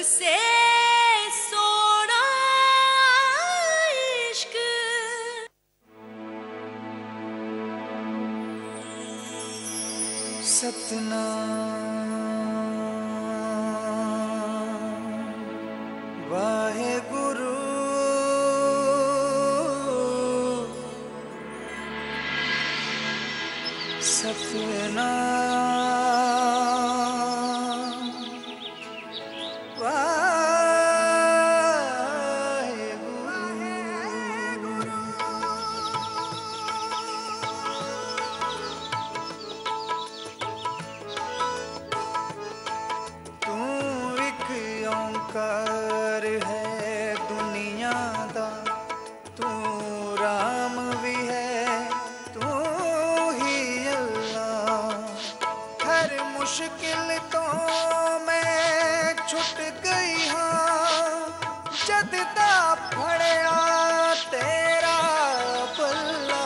से सोना इश्क सतनाम वाहे गुरु सतनाम वाहे गुरु। तू एक ओंकार है दुनिया दा, तू राम भी है तू ही अल्लाह। हर मुश्किल तो मैं छुट गई हाँ, जद दा फड़िया तेरा पल्ला।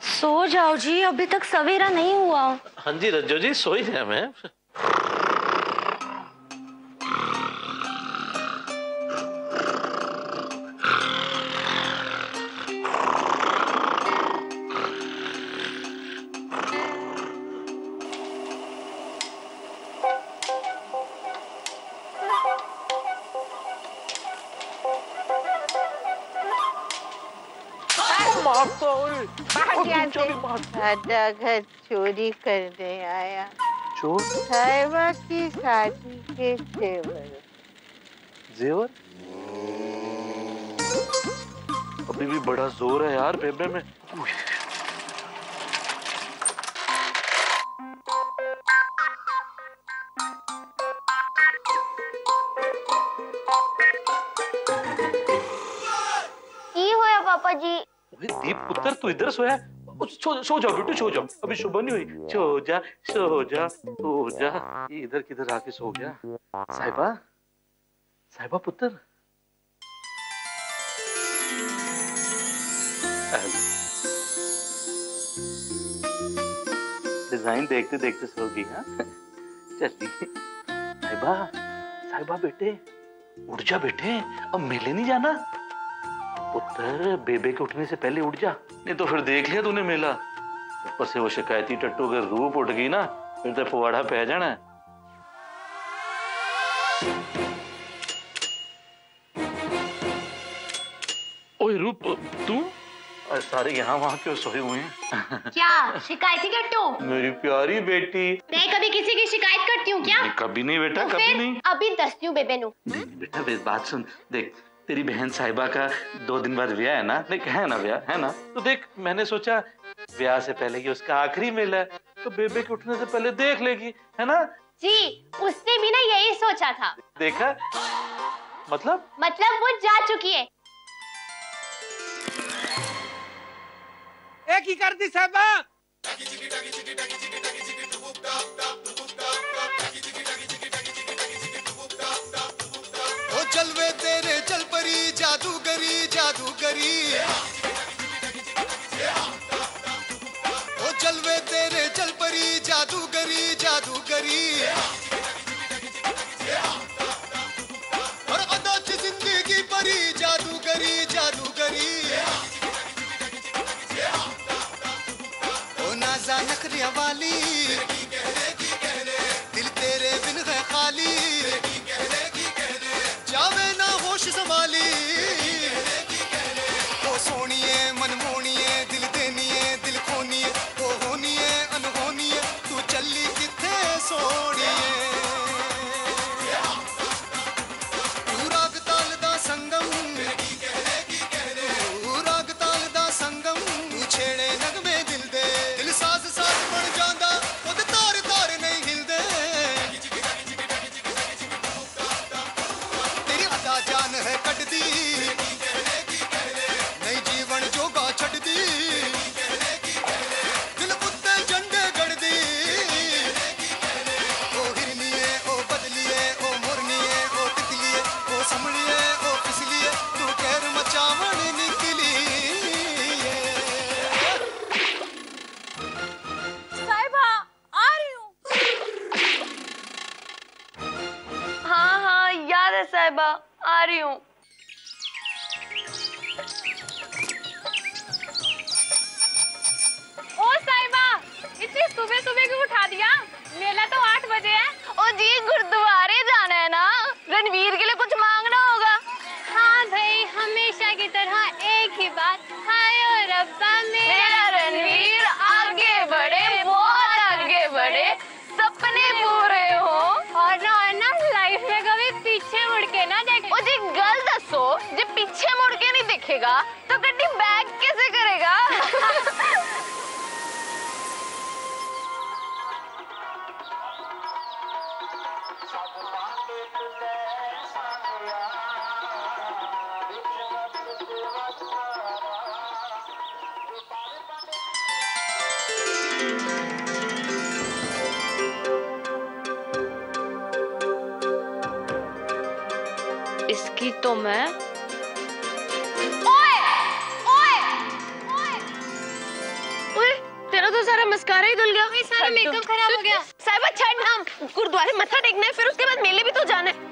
सो जाओ जी, अभी तक सवेरा नहीं हुआ। हाँ जी रज्जो जी, सो ही है मैं। सादा घर चोरी करने आया। चोर? साहिबा की शादी के जेवर। जेवर? अभी भी बड़ा जोर है यार बेबे में। की होया पापा जी? दीप पुत्र तू इधर सोया? सो जाओ बेटू, सो जाओ, अभी सुबह नहीं हुई। सो जा सो जा सो जा। ये इधर किधर आके सो गया? साहिबा, साहिबा पुत्र। डिजाइन देखते देखते सो गई। हाँ चलिए साहिबा, साहिबा बेटे उठ जा बेटे, अब मेले नहीं जाना। पुत्र बेबे के उठने से पहले उठ जा, नहीं तो फिर देख लिया तूने मेला। ऊपर से वो शिकायती टट्टू अगर रूप उठ गई ना, फिर तो पवाड़ा पै जाना है। ओए रूप तू? सारे यहाँ वहाँ क्यों सोए हुए हैं? क्या शिकायती टट्टू? मेरी प्यारी बेटी। मैं कभी किसी की शिकायत करती हूँ क्या? कभी नहीं बेटा, तो कभी नहीं। अभी दसती हूँ बेबे नू। बेटा बात सुन, देख तेरी बहन साहिबा का 2 दिन बाद ब्याह है ना, देख है ना ब्याह है ना, तो देख मैंने सोचा ब्याह से पहले ही उसका आखिरी मेला है, तो बेबे के उठने से पहले देख लेगी, है ना? जी उसने भी ना यही सोचा था। देखा? मतलब वो जा चुकी है। एक ही कर दी साहबा। ओ जलवे तेरे चल परी जादूगरी जादूगरी। ओ जलवे तेरे चल परी जादूगरी जादूगरी। और अदाच जिंदगी परी जादूगरी जादूगरी। नखरिया वाली दिल तेरे बिन है खाली। जावे ना होश संभाली। ओ सोनिए मन मोनिए दिल देनिए दिल खोनिए। ओ होनिए अनहोनिए तू चली किथे सोनिए। तू राग ताल दा संगम, तू राग ताल दा संगम। तू छेड़े नगमे दिल दे, दिल साज साज बन जांदा खुद जा रही हूँ। ओ साहिबा, इतनी सुबह सुबह क्यों उठा दिया? मेला तो 8 बजे है। ओ जी, गुरुद्वारे जाना है ना, रणवीर के लिए कुछ मांगना होगा। हाँ भाई, हमेशा की तरह एक ही बात, हाय और रब्बा मेरा रणवीर आगे बढ़े, बहुत आगे बढ़े, सपने पूरे हो और ना लाइफ में कभी पीछे मुड़ के ना देखे। ओ जी गल दसो, जे पीछे मुड़ के नहीं देखेगा तो गड्डी बैक कैसे करेगा? इसकी तो मैं ओए ओए ओए ओए, तेरा तो सारा मस्कारा ही धुल गया। सारा मेकअप खराब हो गया। साहिबा छठ नाम, गुरुद्वारे मत्था टेकना है, फिर उसके बाद मेले भी तो जाना है।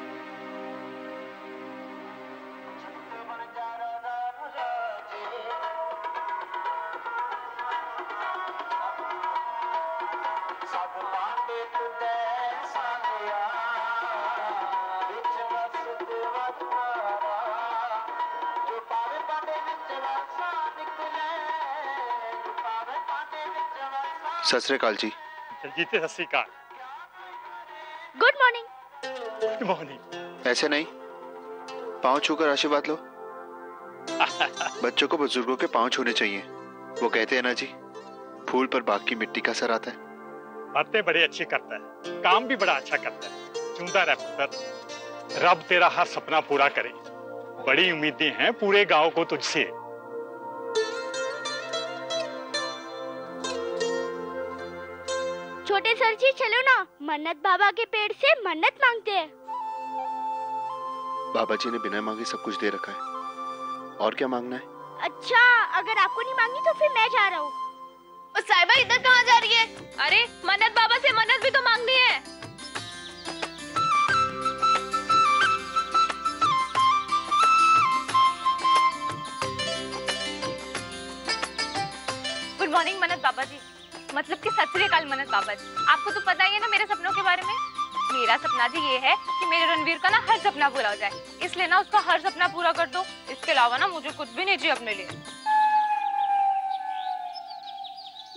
सत श्री अकाल जी। जीते सत श्री अकाल। Good morning. Good morning. ऐसे नहीं, पाँव छूकर आशीर्वाद लो। बच्चों को बुजुर्गों के पाँव छूने चाहिए। वो कहते हैं ना जी, फूल पर बाग की मिट्टी का असर आता है। बातें बड़ी अच्छी करता है, काम भी बड़ा अच्छा करता है। चुनता रह पुत्र, रब तेरा हर सपना पूरा करे। बड़ी उम्मीदें हैं पूरे गांव को तुझसे। छोटे सर जी चलो ना, मन्नत बाबा के पेड़ से मन्नत मांगते हैं। बाबा जी ने बिना मांगे सब कुछ दे रखा है, और क्या मांगना है? अच्छा, अगर आपको नहीं मांगनी तो फिर मैं जा रहा हूँ। साहिबा इधर कहाँ जा रही है? अरे मन्नत बाबा से मन्नत भी तो मांगनी है। गुड मॉर्निंग मन्नत बाबा जी, मतलब कि सत श्री अकाल मन्नत बाबा जी। आपको तो पता ही है ना मेरे सपनों के बारे में। मेरा सपना जी ये है कि मेरे रणवीर का ना हर सपना पूरा हो जाए, इसलिए ना उसका हर सपना पूरा कर दो। इसके अलावा ना मुझे कुछ भी नहीं चाहिए अपने लिए।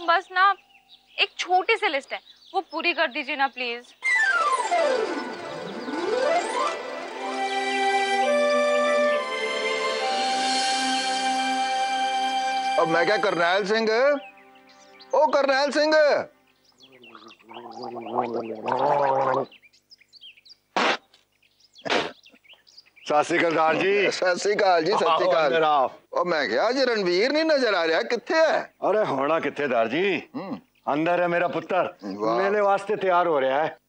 बस ना एक छोटी सी लिस्ट है, वो पूरी कर दीजिए ना प्लीज। अब मैं क्या, करनैल सिंह? ओ करनैल सिंह, सत श्री अकाल जी। सत श्री अकाल जी, सत श्री अकाल। और मैं क्या, आज रणवीर नहीं नजर आ रहा, किथे है? अरे होना किथे दार जी, अंदर है मेरा पुत्र, मेरे वास्ते तैयार हो रहा है।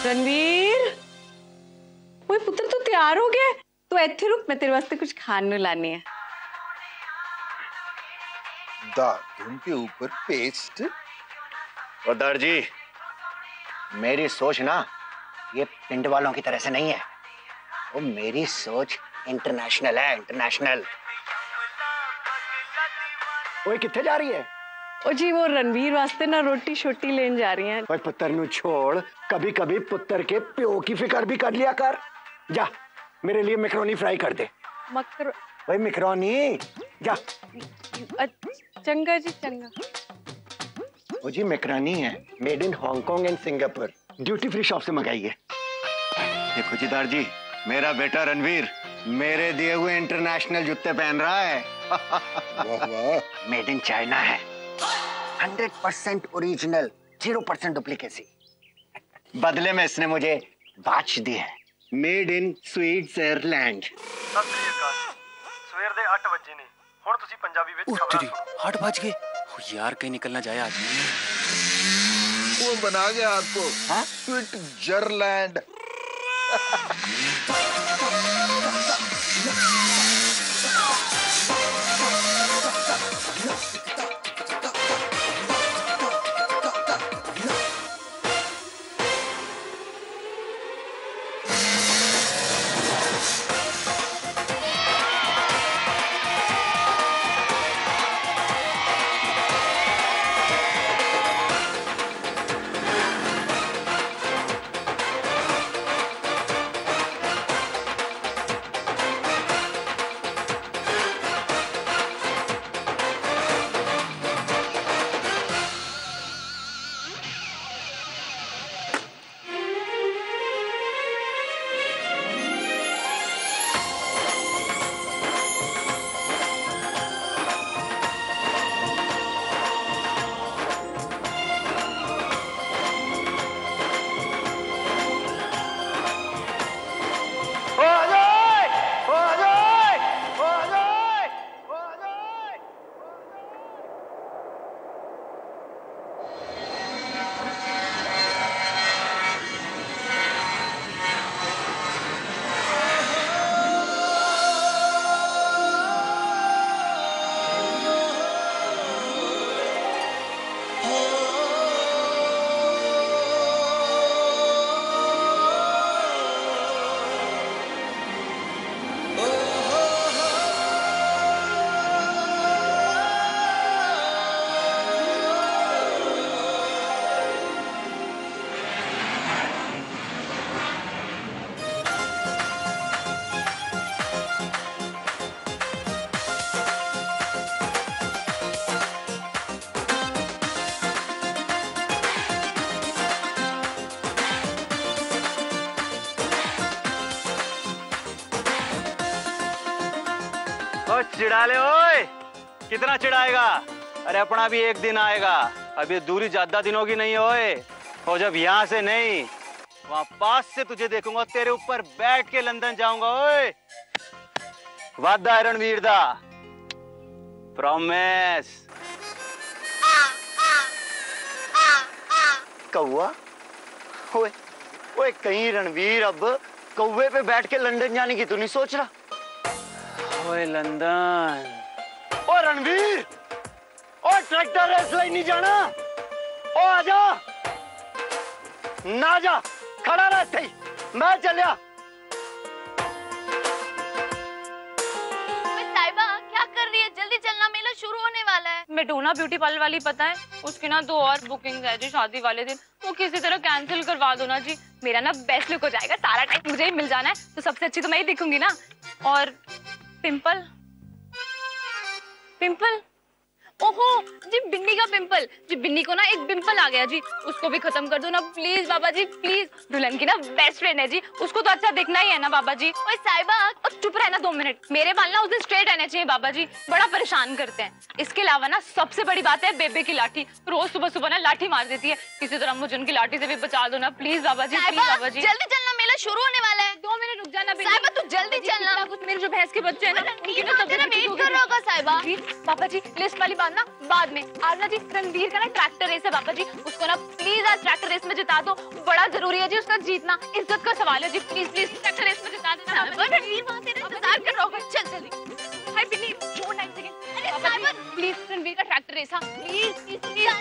रणवीर, ओए पुत्र तू तैयार हो गया? तू इत्थे रुक, मैं तेरे वास्ते कुछ खाने ਨੂੰ लानी है। दातुन के ऊपर पेस्ट। और दार जी, मेरी सोच ना ये पिंड वालों की तरह से नहीं है, वो मेरी सोच इंटरनेशनल है, इंटरनेशनल। ओए किथे जा रही है? ओ जी वो रणवीर वास्ते ना रोटी छोटी लेन जा रही हैं। ओए पुत्र नु छोड़, कभी कभी पुत्र के प्यो की फिक्र भी कर लिया कर। जा मेरे लिए मैकरोनी फ्राई कर दे। भाई मैकरोनी, जा। चंगा जी चंगा। ओ जी मैकरोनी है, made in Hong Kong and Singapore, duty free shop से मंगाई है। देखो जी दार जी, मेरा बेटा रणवीर मेरे दिए हुए इंटरनेशनल जूते पहन रहा है। वाह वाह, मेड इन चाइना है, 100% ओरिजिनल, 0% डुप्लीकेसी। बदले में इसने मुझे वाच दी है, मेड इन स्विट्जरलैंड। सत श्री अकाल। सवेर दे 8 बजे ने, हुण तुसी पंजाबी विच खबरां सुनो। 8 बज गए यार, कहीं निकलना जाए आज। वो बना गया आपको स्विट्जरलैंड। चिढ़ा ले ओए, कितना चिढ़ाएगा? अरे अपना भी एक दिन आएगा। अब ये दूरी ज्यादा दिनों की नहीं है ओए। और जब यहाँ से नहीं, वहाँ पास से तुझे देखूंगा, तेरे ऊपर बैठ के लंदन जाऊंगा ओए। वादा है रणवीर दा, प्रॉमिस। कौवा? ओए ओए, कहीं रणवीर अब कौवे पे बैठ के लंदन जाने की तो नहीं सोच रहा? ओए लंदन। ओ रणवीर, ओ ट्रैक्टर रेस लाइन नहीं जाना। ओ आजा, ना जा, खड़ा रह सही, मैं चलिया। साहिबा क्या कर रही है? जल्दी चलना, मेला शुरू होने वाला है। मेडोना ब्यूटी पार्लर वाली पता है, उसकी ना 2 और बुकिंग है जी शादी वाले दिन। वो किसी तरह कैंसिल करवा दो ना जी। मेरा ना बेस्ट लुक हो जाएगा, सारा टाइम मुझे ही मिल जाना है, तो सबसे अच्छी तो मैं ही दिखूंगी ना। और पिंपल पिंपल, ओहो जी, बिन्नी का पिंपल जी। बिन्नी को ना एक पिंपल आ गया जी, उसको भी खत्म कर दो ना प्लीज बाबा जी, प्लीज। दुल्हन की ना बेस्ट फ्रेंड है जी, उसको तो अच्छा दिखना ही है ना बाबा जी। ओए साहिबा, अब चुप रहना 2 मिनट। मेरे बाल ना उस दिन स्ट्रेट रहने चाहिए बाबा जी, बड़ा परेशान करते हैं। इसके अलावा ना सबसे बड़ी बात है बेबे की लाठी, रोज सुबह सुबह ना लाठी मार देती है। किसी तरह मुझे उनकी लाठी से भी बचा दो ना प्लीज बाबा जी, प्लीज बाबा जी। जल्दी चलना, मेला शुरू होने वाला है। 2 मिनट रुक जाना साहिबा, तू जल्दी चलना। कुछ मेरे जो भैंस के बच्चे हैं ना, उनकी ना तेरा वेट कर रहा होगा साहिबा। पापा जी लिस्ट वाली बात ना बाद में। आज ना जी रणवीर का ना ट्रैक्टर रेस है पापा जी, उसको ना प्लीज आज ट्रैक्टर रेस में जिता दो, बड़ा जरूरी है जी उसका जीतना, इज्जत का सवाल है जी। प्लीज प्लीज ट्रैक्टर रेस में जिता देना। रणवीर वहां तेरा इंतजार कर रहा होगा, चल जल्दी। हाय बिन्नी, छोड़ 9 सेकंड। पापा जी प्लीज रणवीर का ट्रैक्टर रेस, प्लीज प्लीज।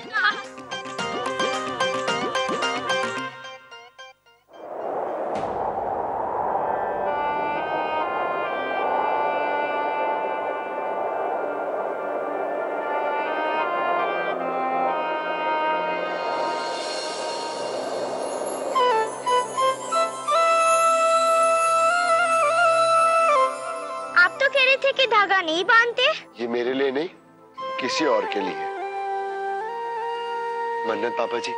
कि धागा नहीं बांधते? ये मेरे लिए नहीं, किसी और के लिए। मन्नत पापा जी,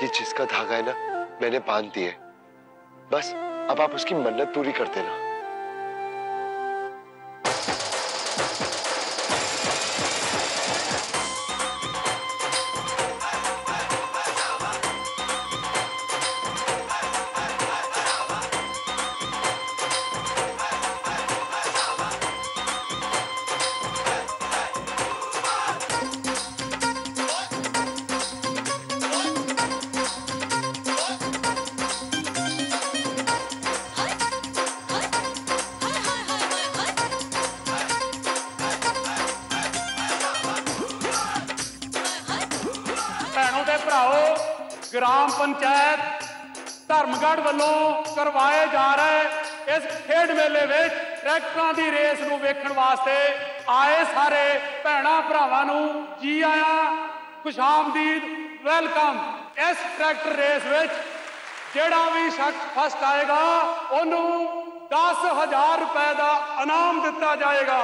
ये जिसका धागा है ना, मैंने बांध दिया है। बस अब आप उसकी मन्नत पूरी कर देना। भराओ ग्राम पंचायत धर्मगढ़ वालों करवाए जा रहे इस खेड मेले में ट्रैक्टरों की रेस नूं वेखण वास्ते आए सारे भैणां भरावां नूं जी आया, खुशामदीद, वेलकम। इस ट्रैक्टर रेस विच जिहड़ा भी शख्स फस्ट आएगा उन्होंने 10,000 रुपए का इनाम दिता जाएगा।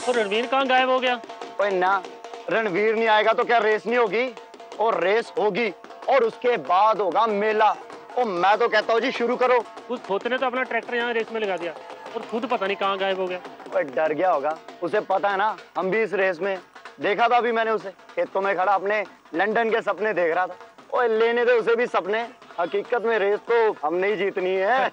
तो रणवीर कहाँ गायब हो गया? ओए ना, रणवीर नहीं आएगा तो क्या रेस नहीं होगी? और रेस होगी और उसके बाद होगा मेला। और मैं तो कहता हूँ जी शुरू करो। उस खोते ने तो अपना ट्रैक्टर यहाँ रेस में लगा दिया और खुद पता नहीं कहाँ गायब हो गया। ओए डर गया होगा, उसे पता है ना हम भी इस रेस में। देखा था अभी मैंने उसे खेतों में खड़ा अपने लंदन के सपने देख रहा था। ओए लेने दे उसे भी सपने, हकीकत में रेस तो हमने ही जीतनी है।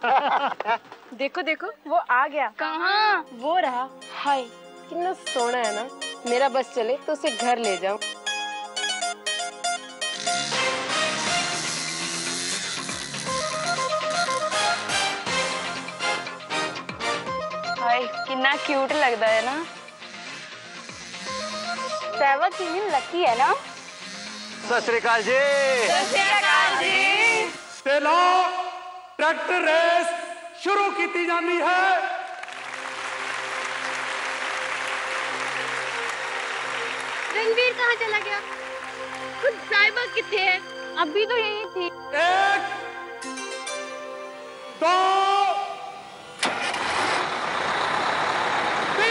देखो देखो वो आ गया। कहाँ? वो रहा। हाय कितना सोना है ना। मेरा बस चले तो उसे घर ले जाऊं। हाय कितना क्यूट लगता है ना। सहवा कितनी लकी है ना। सत श्री अकाल जी। सत श्री अकाल जी। ते लो ट्रैक्टर रेस शुरू की जानी है। रणवीर कहाँ चला गया? खुद साहिबा किथे है? अभी तो यही थी। 1 2 3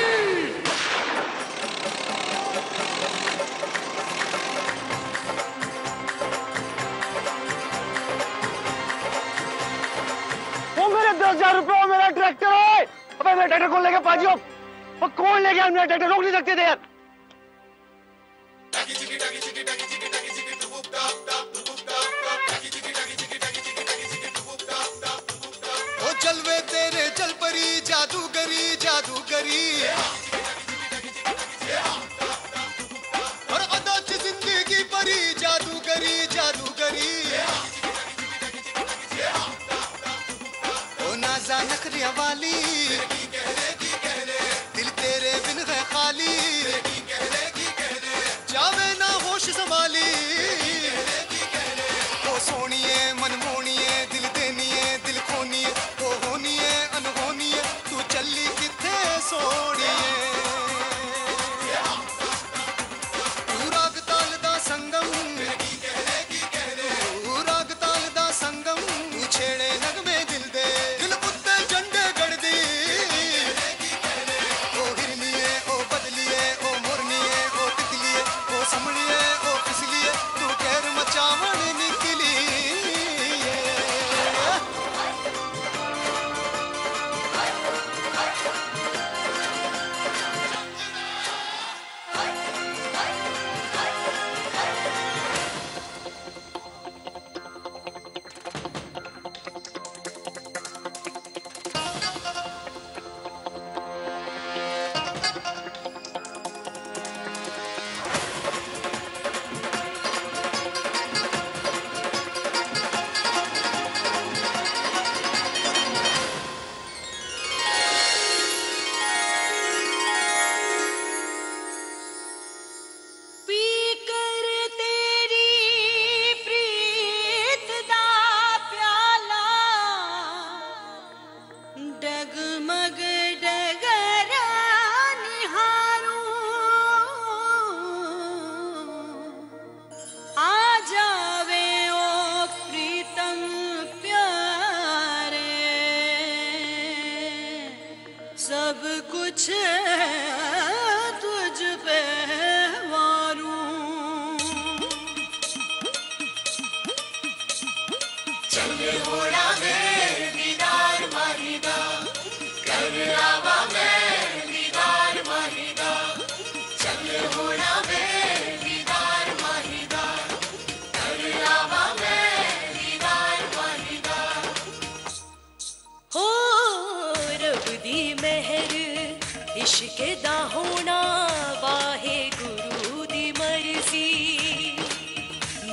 वो मेरे 10,000 रुपए और मेरा ट्रैक्टर है। अबे मेरा ट्रैक्टर कौन लेके पाजी हो? वो कौन ले गया मेरा ट्रैक्टर? रोक नहीं सकते थे यार। ओ जलवे तेरे जल परी जादूगरी जादूगरी और अदा च जिंदगी परी जादूगरी जादूगरी ओ नाज़ा नखरिया वाली दिल तेरे बिन है खाली जावे ना होश संभाली ओ सोनिए मनमोनिए दिल देनिए दिल खोनिए ओ होनिए अनहोनिए तू चली किथे सोनिए तू राग ताल दा संगम तू राग ताल दा संगम तू छेड़े नगमे दिल दे दिल उत्ते झंडे गड़दी ओ हिरनिए ओ बदलिए ओ मुरनिए ओ तितलिए ओ समझिए ओ पिसलिए तू कहर मचावण निकली सब कुछ तुझ पे वारूं चल होड़ा है दीदार मारीदा कर इश्क दा होना वाहे गुरु दी मर्जी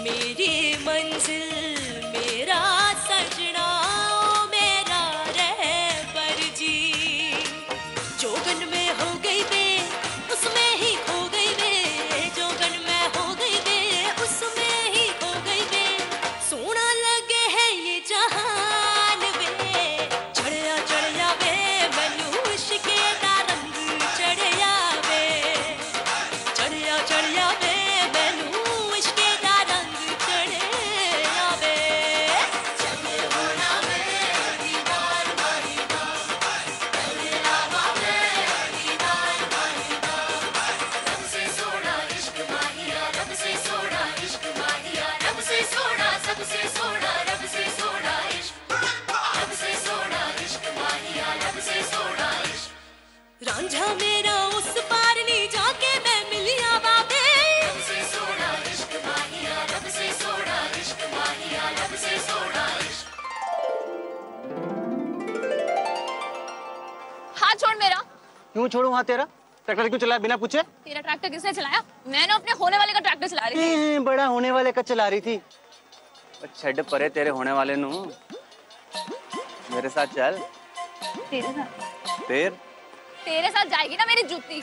मेरी मंजिल मेरा सजना ओ मेरा रहबर जी जोगन में हो गई वे उसमें ही खो गई वे जोगन में हो गई वे उसमें ही खो गई वे सोना लगे है ये जहान वे चढ़िया वे मैनू इश्के दा रंग चढ़िया वे चढ़िया वे मैनू इश्के दा रंग चढ़िया वे चले होना वे दीदार माहीदा चले आवा वे दीदार माहीदा रब से सोना इश्क माहिया रब से सोना इश्क माहिया रब से सोना सबसे सोना रब से सोना इश्क रब से सोना इश्क माहिया रब से सोना इश्क रांझा मेरा उस पार नहीं जाके मैं मिलिया बाबे रब से सोना इश्क माहिया रब से सोना इश्क माहिया रब से सोना इश्क हाथ छोड़ मेरा। क्यों छोड़ू हाथ तेरा? ट्रैक्टर क्यों चलाया बिना पूछे? तेरा ट्रैक्टर किसने चलाया? मैंने अपने होने वाले का ट्रैक्टर चला रही थी। बड़ा होने वाले का चला रही थी। छड़ परे तेरे होने वाले नू मेरे साथ चल। तेरे साथ? तेरे साथ जाएगी ना मेरी जूती।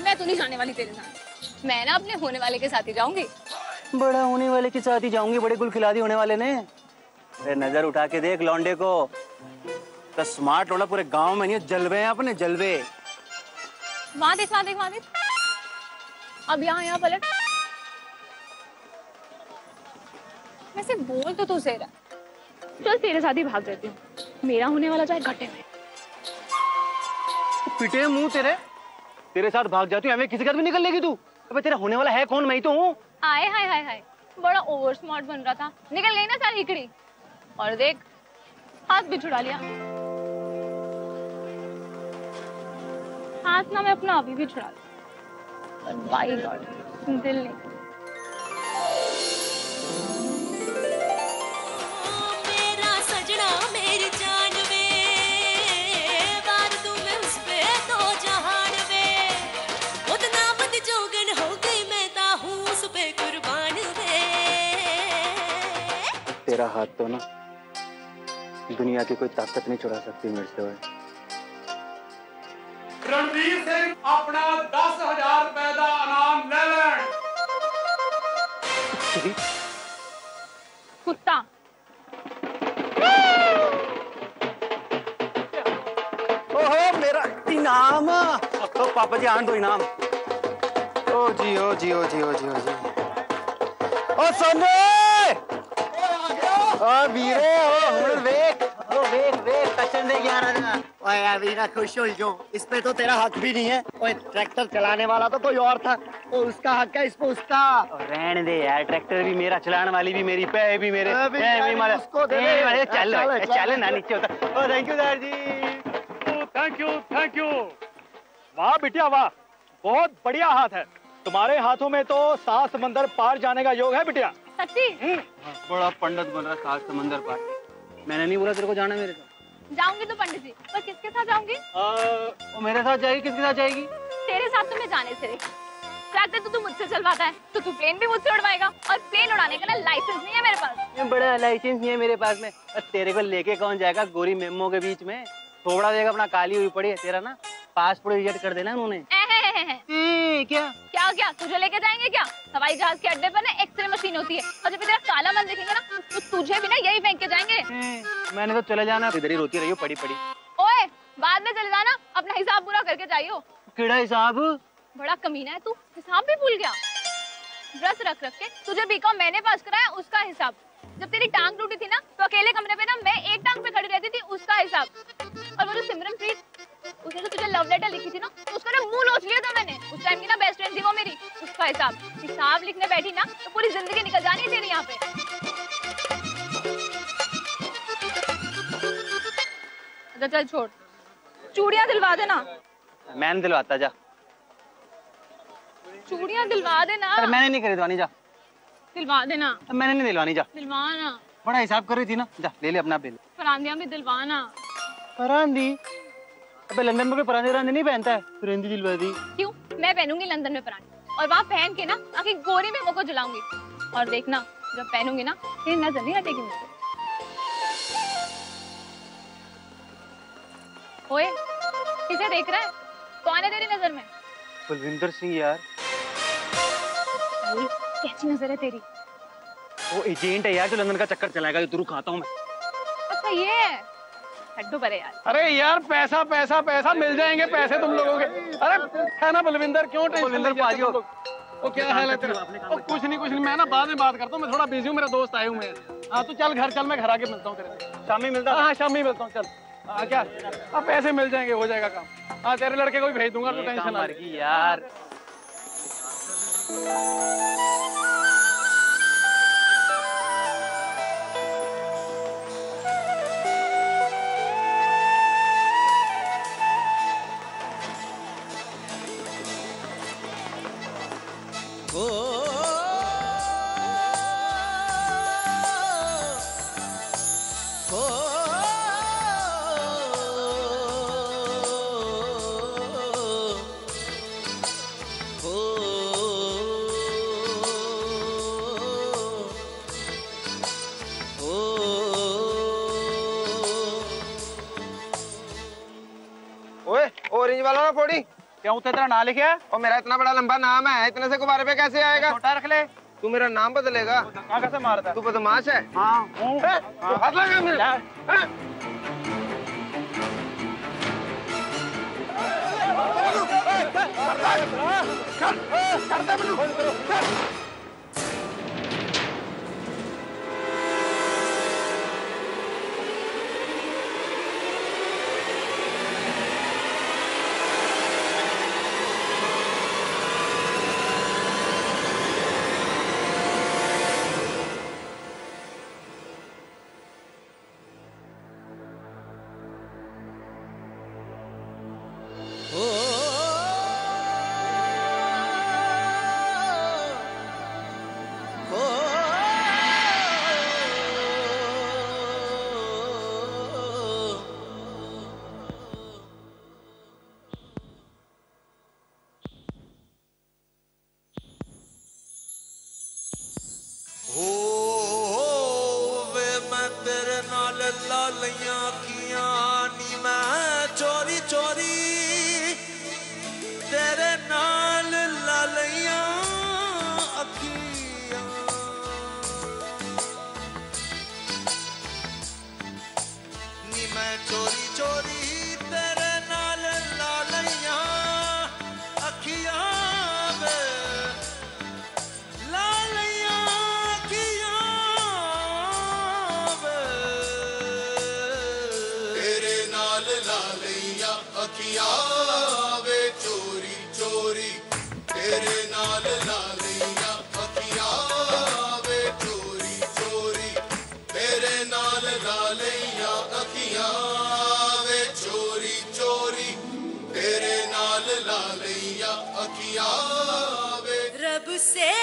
मैं तो नहीं जाने वाली तेरे साथ। मैं ना अपने होने वाले के साथ ही जाऊंगी। बड़ा होने वाले के साथ ही जाऊंगी। बड़े गुल खिला दी होने वाले ने। नजर उठा के देख लौंडे को। तो स्मार्ट लौंडा पूरे गांव में नहीं है। जलवे हैं अपने जलवे। वहां देख वहां देख वहां देख। अब यहाँ पलट। वैसे बोल तो तू सही रहा। चल तेरे साथ ही भाग जाती हूँ। मेरा होने वाला चाहे घटे में। पिटे मुंह तेरे साथ भाग जाती हूँ। हमें किसी का भी निकल लेगी तू। अबे तेरा होने वाला है कौन? मैं ही तो हूँ। आए हाय हाय हाय बड़ा ओवर स्मार्ट बन रहा था। निकल गई ना सारी इकड़ी। और देख हाथ भी छुड़ा लिया। हाथ ना मैं अपना अभी भी छुड़ा लिया। बाई गॉड दिल नहीं। मेरा सजना मेरी जान वे बार तू मैं उस पे तो जहान वे उतना मत जोगन हो गई मैं ता हूँ उस पे कुर्बान वे। तेरा हाथ तो ना दुनिया की कोई ताकत नहीं छुड़ा सकती मेरे से। रणवीर सिंह अपना 10,000 रुपए का इनाम ले लें। कुत्ता। ओहो मेरा इनाम। तो पापा जी आन दो इनाम। ओ जी ओ जी ओ जी ओ जी ओ जी। ओ सोने ओ वीरे ओ हुन वेख ओ वेख वेख कचन दे 11 ओए अवीना खुश हो जो। इस पे तो तेरा हक भी नहीं है। ओए ट्रैक्टर चलाने वाला तो कोई और था। ओ उसका हक है इस पे उसका। रहने दे यार। ट्रैक्टर भी मेरा चलाने वाली भी मेरी पे भी मेरे उसको दे दे। चल ना नीचे होता। Oh thank you sir ji. Thank you. वाह बिटिया वाह बहुत बढ़िया हाथ है तुम्हारे। हाथों में तो 7 समंदर पार जाने का योग है बिटिया। सच्ची? बड़ा पंडित बन रहा। 7 समंदर पार। मैंने नहीं बोला तेरे को जाना मेरे साथ। जाऊंगी तो पंडित जी पर किसके साथ जाऊंगी? वो मेरे साथ जाएगी। किसके साथ जाएगी? तेरे साथ तो मैं जाने से रही। ट्रैक्टर तो तू मुझसे चलवाता है तो तू प्लेन भी मुझसे उड़वाएगा। और प्लेन उड़ाने का ना लाइसेंस नहीं है मेरे पास। बड़ा लाइसेंस नहीं है मेरे पास में। तेरे को लेके कौन जाएगा गोरी मेमो के बीच में? थोड़ा देगा अपना काली हुई पड़ी है। तेरा ना पासपोर्ट रिजेक्ट कर देना उन्होंने। क्या तुझे लेके जाएंगे क्या? हवाई जहाज के अड्डे पर ना एक्सरे मशीन होती है और जब तेरा काला मन देखेंगे ना तो तुझे भी ना यही फेंक के जाएंगे। मैंने तो चले जाना। इधर ही रोती रही हो पड़ी। ओए बाद में चले जाना। अपना हिसाब पूरा करके जाइयो। केड़ा हिसाब? बड़ा कमीना है तू। हिसाब भी भूल गया। ब्रश रख के तुझे बीकॉम मैंने पास कराया उसका हिसाब। जब तेरी टांग टूटी थी ना तो अकेले कमरे पे ना मैं एक टांग पे खड़ी रहती थी उसका हिसाब। और वो जो सिमरनप्रीत उसने तो तुझे लव लेटर लिखी थी ना तो उसका ना मुंह नोच लिया था मैंने। उस टाइम की ना बेस्ट फ्रेंड थी वो मेरी। उसका हिसाब लिखने बैठी ना तो पूरी जिंदगी निकल जानी तेरी यहाँ पे। अच्छा चल छोड़। चूड़ियां दिलवा देना। मैंने दिलवाता जा। चूड़ियां दिलवा देना। अरे मैंने नहीं खरीदवानी जा। दिलवा देना। मैंने नहीं दिलवानी जा। दिलवाना। बड़ा हिसाब कर रही थी ना। जा ले ले अपना बिल। फरांदियां भी दिलवाना। फरांदी? अबे लंदन में कोई परांदे वरांदे नहीं पहनता है, फिर हिंदी दिलवा दी। क्यों? मैं पहनूंगी लंदन में परांठे और वहाँ पहन के ना आखिर गोरी में मुझको जलाऊंगी और देखना जब पहनूंगी ना तेरी नजर नहीं हटेगी मुझसे। ओए किसे देख रहा है? कौन है तेरी नजर में? बलविंदर सिंह यार। कैसी नजर है तेरी? वो एजेंट है यार जो लंदन का चक्कर चलाएगा, जो तुरु खाता हूँ मैं। अच्छा ये है, हड्डू परे यार। अरे यार पैसा पैसा पैसा मिल जाएंगे पैसे तुम लोगों के। अरे है ना बलविंदर, क्यों बलविंदर पाजी हो? वो क्या हाल है तेरा? कुछ नहीं मैं ना बाद में बात करता हूँ, मैं थोड़ा बिजी हूँ, मेरा दोस्त आए हुए हैं। हाँ तू चल घर चल, मैं घर आके मिलता हूँ तेरे। शामी मिलता? हाँ शामी मिलता हूँ, चल। हाँ क्या? अब पैसे मिल जाएंगे, हो जाएगा काम। हाँ तेरे लड़के को भी भेज दूंगा, तो टेंशन मर गई यार। ऑरेंज वाला ना फोड़ी। क्यों तेरा नाम लिखा है? और मेरा इतना बड़ा लंबा नाम है, इतने से गुब्बारे पे कैसे आएगा? छोटा रख ले। तू मेरा नाम बदलेगा? कैसे मारता है? तू बदमाश है। हाँ तू हाथ लगा मेरे। रब से